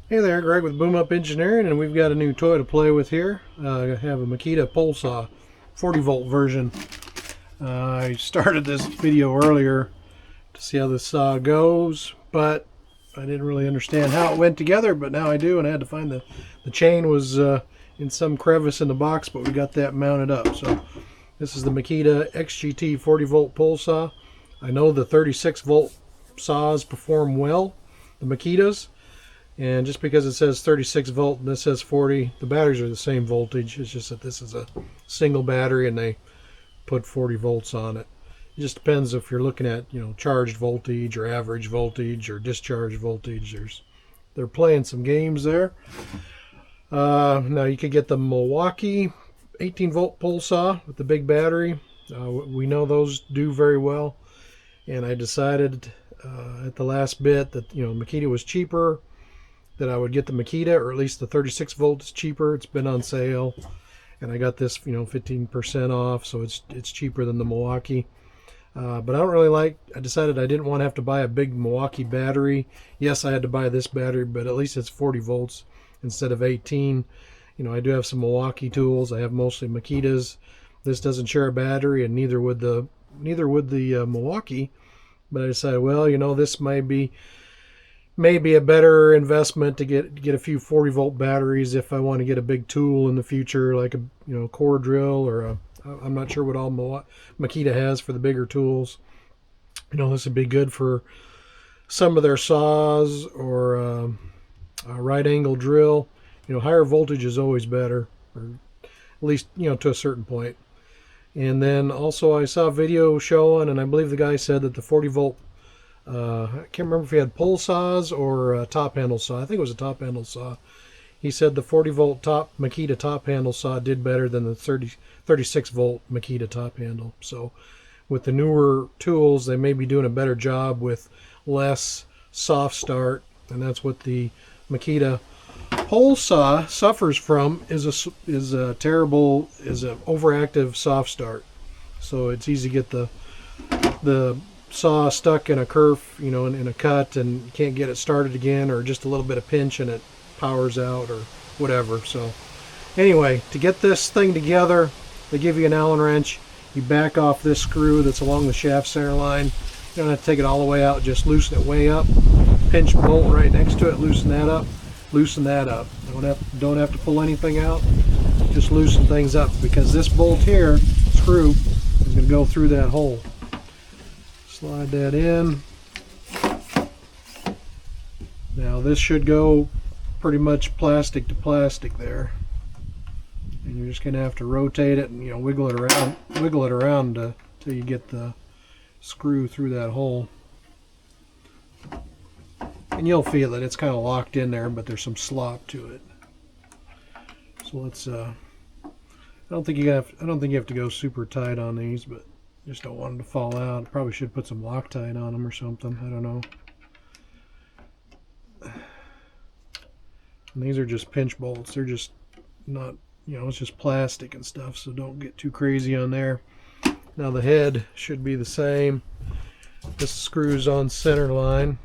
Hey there, Greg with Boom Up Engineering, and we've got a new toy to play with here. I have a Makita pole saw, 40 volt version. I started this video earlier to see how this saw goes, but I didn't really understand how it went together, but now I do, and I had to find the chain was in some crevice in the box, but we got that mounted up. So this is the Makita XGT 40 volt pole saw. I know the 36 volt saws perform well, the Makitas. And just because it says 36 volt and this says 40, the batteries are the same voltage. It's just that this is a single battery and they put 40 volts on it. It just depends if you're looking at, charged voltage or average voltage or discharge voltage. They're playing some games there. Now you could get the Milwaukee 18 volt pole saw with the big battery. We know those do very well. And I decided at the last bit that, Makita was cheaper, that I would get the Makita, or at least the 36 volt is cheaper. It's been on sale, and I got this, 15% off, so it's cheaper than the Milwaukee. But I don't really like. I decided I didn't want to have to buy a big Milwaukee battery. Yes, I had to buy this battery, but at least it's 40 volts instead of 18. I do have some Milwaukee tools. I have mostly Makitas. This doesn't share a battery, and neither would the Milwaukee. But I decided, well, this might be maybe a better investment to get a few 40 volt batteries if I want to get a big tool in the future, like a core drill, or I'm not sure what all Makita has for the bigger tools. This would be good for some of their saws, or a right angle drill. Higher voltage is always better, or at least to a certain point. And then also I saw a video showing, and I believe the guy said that the 40 volt, I can't remember if he had pole saws or a top handle saw. I think it was a top handle saw. He said the 40 volt Makita top handle saw did better than the 36 volt Makita top handle. So with the newer tools, they may be doing a better job with less soft start, and that's what the Makita pole saw suffers from, is a overactive soft start. So it's easy to get the saw stuck in a kerf, in a cut, and can't get it started again, or just a little bit of pinch and it powers out or whatever. So anyway, to get this thing together, they give you an Allen wrench. You back off this screw that's along the shaft center line. You don't have to take it all the way out, just loosen it way up. Pinch bolt right next to it, loosen that up. Loosen that up. Don't have to pull anything out. Just loosen things up, because this bolt here, screw, is going to go through that hole. Slide that in. Now this should go pretty much plastic to plastic there, and you're just going to have to rotate it and wiggle it around till you get the screw through that hole. And you'll feel it. It's kind of locked in there, but there's some slop to it. So let's. I don't think you have to go super tight on these, but just don't want them to fall out. Probably should put some Loctite on them or something. I don't know. And these are just pinch bolts. They're just not, it's just plastic and stuff, so don't get too crazy on there. Now the head should be the same. This screws on center line.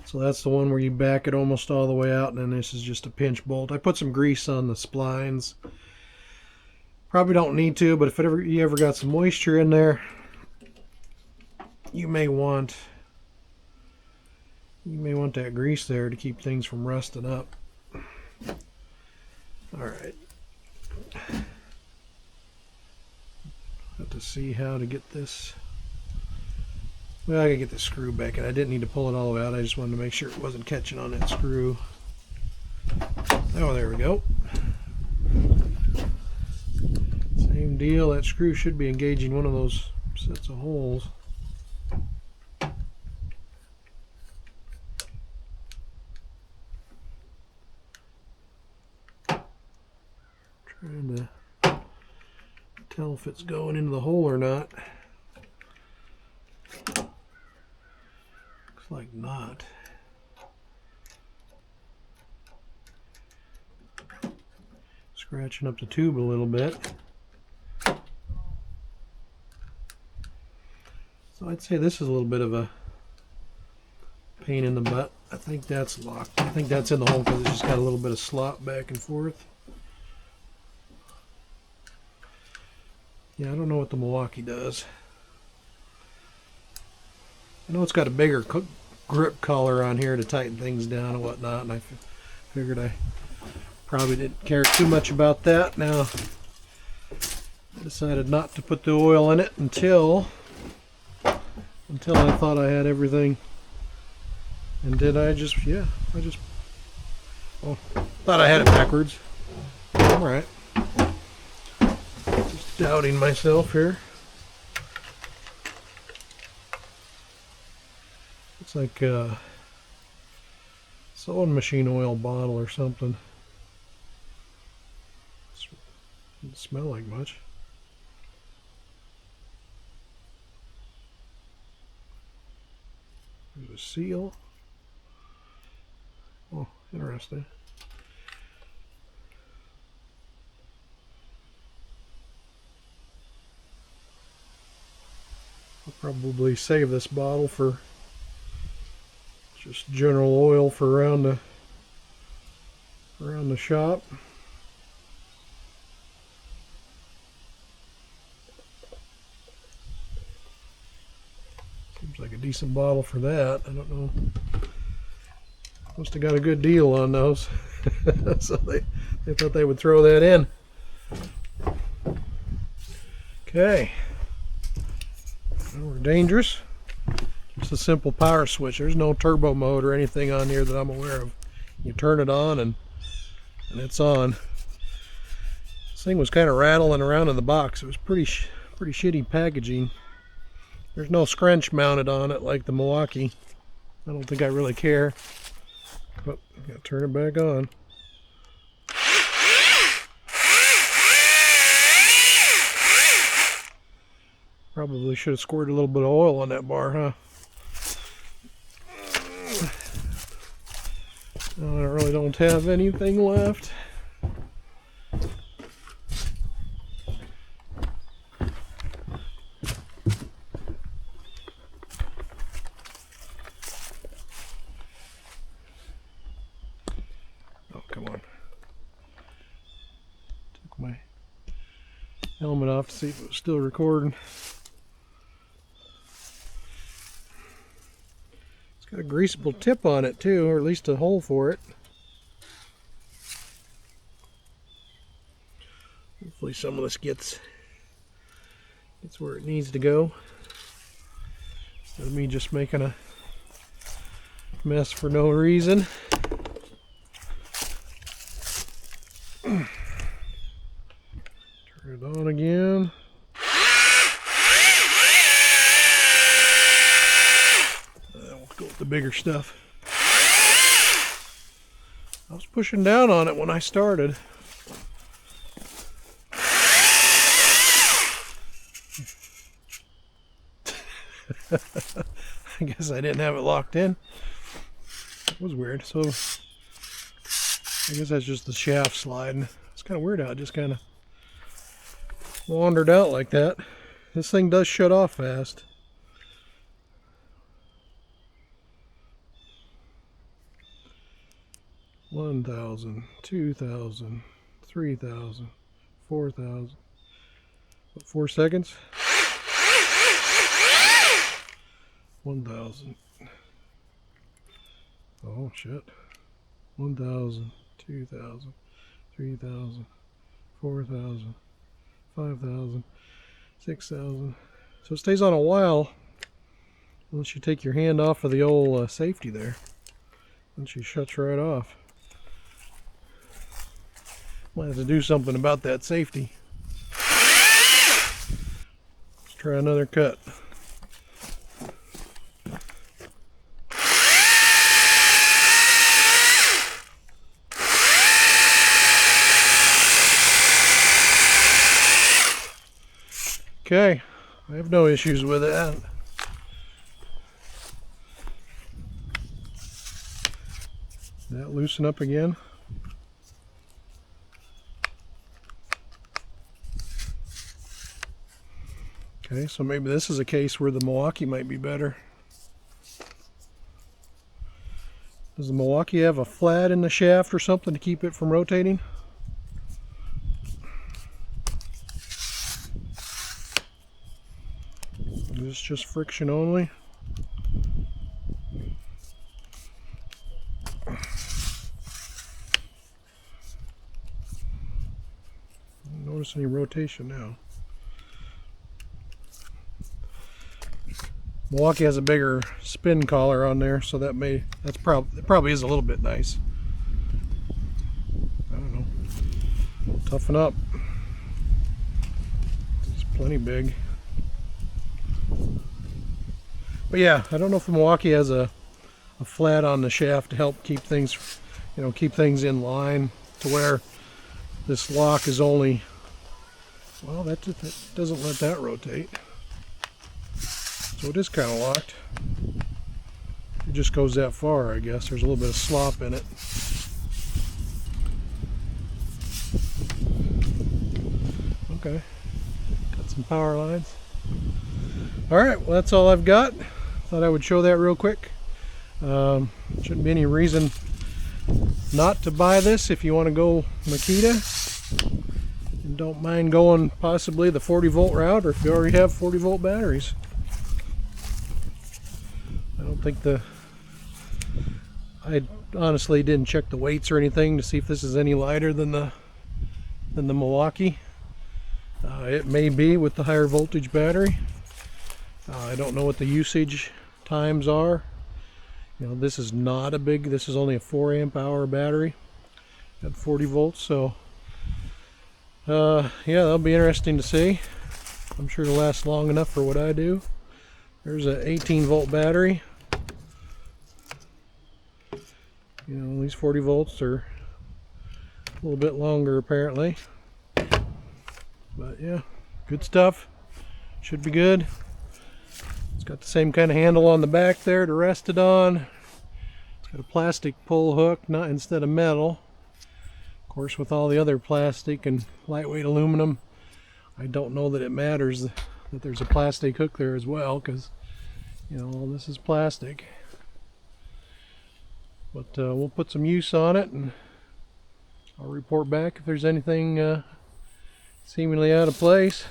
So that's the one where you back it almost all the way out, and then this is just a pinch bolt. I put some grease on the splines. Probably don't need to, but if you ever got some moisture in there, you may want that grease there to keep things from rusting up. All right. Have to see how to get this. Well, I gotta get the screw back, and I didn't need to pull it all the way out. I just wanted to make sure it wasn't catching on that screw. Oh, there we go. Same deal. That screw should be engaging one of those sets of holes. Trying to tell if it's going into the hole or not. Looks like not. Scratching up the tube a little bit. So I'd say this is a little bit of a pain in the butt. I think that's locked. I think that's in the hole because it's just got a little bit of slop back and forth. Yeah, I don't know what the Milwaukee does. I know it's got a bigger grip collar on here to tighten things down and whatnot, and I figured I probably didn't care too much about that. Now, I decided not to put the oil in it until I thought I had everything. And did I just, yeah, oh, thought I had it backwards. Alright. Just doubting myself here. It's like a sewing machine oil bottle or something. Doesn't smell like much. There's a seal. Oh, interesting. I'll probably save this bottle for just general oil for around the shop. Seems like a decent bottle for that. I don't know. Must have got a good deal on those. So they thought they would throw that in. Okay. Well, we're dangerous. Just a simple power switch. There's no turbo mode or anything on here that I'm aware of. You turn it on and it's on. This thing was kind of rattling around in the box. It was pretty shitty packaging. There's no scrunch mounted on it like the Milwaukee. I don't think I really care. But I gotta turn it back on. Probably should have squirted a little bit of oil on that bar, huh? I really don't have anything left. Oh, come on. Took my helmet off to see if it was still recording. Got a greasable tip on it too, or at least a hole for it. Hopefully some of this gets where it needs to go. Instead of me just making a mess for no reason. Turn it on again. Go with the bigger stuff. I was pushing down on it when I started. I guess I didn't have it locked in. It was weird. So I guess that's just the shaft sliding. It's kind of weird how it just kind of wandered out like that. This thing does shut off fast. 1,000, 2,000, 3,000, 4,000. 4 seconds? 1,000. Oh shit. 1,000, 2,000, 3,000, 4,000, 5,000, 6,000. So it stays on a while unless you take your hand off of the old safety there. And she shuts right off. Might have to do something about that safety. Let's try another cut. Okay, I have no issues with it. Did that loosen up again? Okay, so maybe this is a case where the Milwaukee might be better. Does the Milwaukee have a flat in the shaft or something to keep it from rotating? Is this just friction only? Don't notice any rotation now. Milwaukee has a bigger spin collar on there, so it probably is a little bit nice. I don't know. Toughen up. It's plenty big. But yeah, I don't know if the Milwaukee has a flat on the shaft to help keep things, keep things in line to where this lock is only, well, that doesn't let that rotate. So it is kind of locked. It just goes that far, I guess. There's a little bit of slop in it. Okay, got some power lines. Alright, well that's all I've got. Thought I would show that real quick. Shouldn't be any reason not to buy this if you want to go Makita and don't mind going possibly the 40 volt route, or if you already have 40 volt batteries. I don't think I honestly didn't check the weights or anything to see if this is any lighter than the Milwaukee. It may be with the higher voltage battery. I don't know what the usage times are. This is not a big, this is only a 4 amp hour battery at 40 volts, so yeah, that'll be interesting to see. I'm sure it'll last long enough for what I do. There's an 18 volt battery. These 40 volts are a little bit longer apparently. But yeah, good stuff. Should be good. It's got the same kind of handle on the back there to rest it on. It's got a plastic pull hook, not instead of metal. Of course, with all the other plastic and lightweight aluminum, I don't know that it matters that there's a plastic hook there as well, because all this is plastic. But we'll put some use on it, and I'll report back if there's anything seemingly out of place.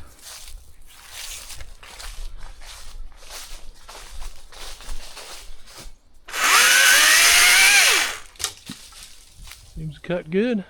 Seems to cut good.